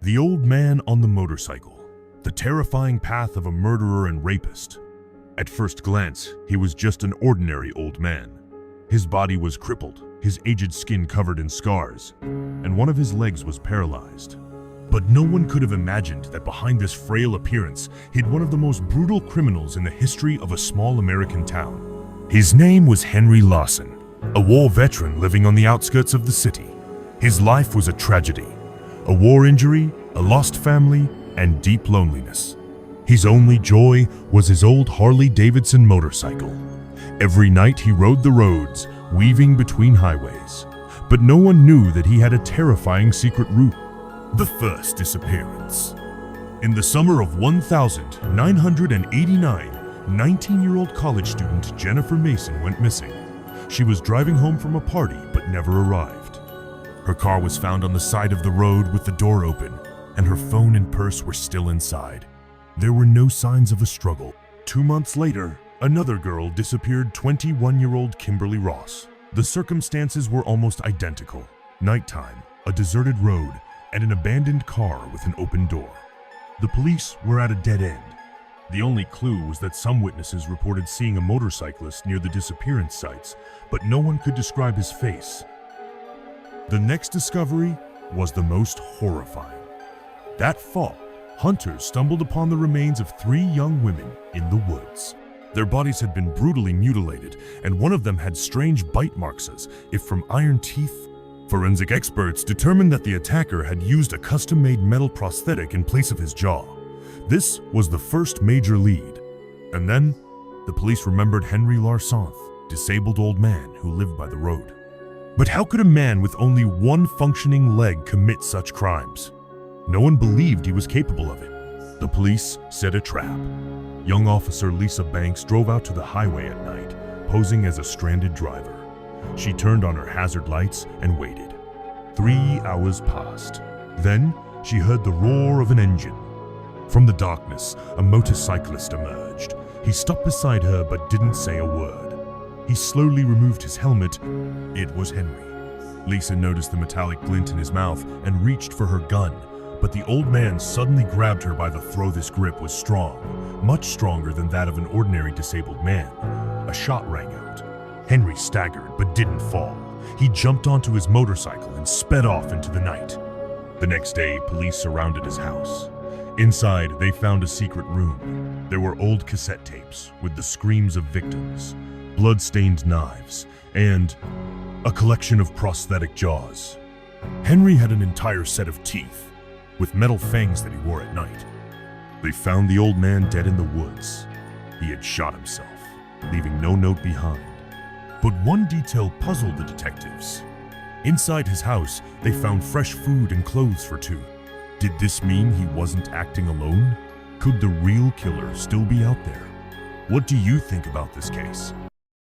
The old man on the motorcycle, the terrifying path of a murderer and rapist. At first glance, he was just an ordinary old man. His body was crippled, his aged skin covered in scars, and one of his legs was paralyzed. But no one could have imagined that behind this frail appearance hid one of the most brutal criminals in the history of a small American town. His name was Henry Lawson, a war veteran living on the outskirts of the city. His life was a tragedy, a war injury, a lost family, and deep loneliness. His only joy was his old Harley-Davidson motorcycle. Every night he rode the roads, weaving between highways. But no one knew that he had a terrifying secret route. The first disappearance. In the summer of 1989, 19-year-old college student Jennifer Mason went missing. She was driving home from a party but never arrived. Her car was found on the side of the road with the door open, and her phone and purse were still inside. There were no signs of a struggle. 2 months later, another girl disappeared, 21-year-old Kimberly Ross. The circumstances were almost identical. Nighttime, a deserted road, and an abandoned car with an open door. The police were at a dead end. The only clue was that some witnesses reported seeing a motorcyclist near the disappearance sites, but no one could describe his face. The next discovery was the most horrifying. That fall, hunters stumbled upon the remains of 3 young women in the woods. Their bodies had been brutally mutilated, and one of them had strange bite marks as if from iron teeth. Forensic experts determined that the attacker had used a custom-made metal prosthetic in place of his jaw. This was the first major lead. And then, the police remembered Henry Lawson, disabled old man who lived by the road. But how could a man with only one functioning leg commit such crimes? No one believed he was capable of it. The police set a trap. Young officer Lisa Banks drove out to the highway at night, posing as a stranded driver. She turned on her hazard lights and waited. 3 hours passed. Then she heard the roar of an engine. From the darkness, a motorcyclist emerged. He stopped beside her but didn't say a word. He slowly removed his helmet. It was Henry. Lisa noticed the metallic glint in his mouth and reached for her gun, but the old man suddenly grabbed her by the throat. This grip was strong, much stronger than that of an ordinary disabled man. A shot rang out. Henry staggered but didn't fall. He jumped onto his motorcycle and sped off into the night. The next day, police surrounded his house. Inside, they found a secret room. There were old cassette tapes with the screams of victims, blood-stained knives, and a collection of prosthetic jaws. Henry had an entire set of teeth, with metal fangs that he wore at night. They found the old man dead in the woods. He had shot himself, leaving no note behind. But one detail puzzled the detectives. Inside his house, they found fresh food and clothes for 2. Did this mean he wasn't acting alone? Could the real killer still be out there? What do you think about this case?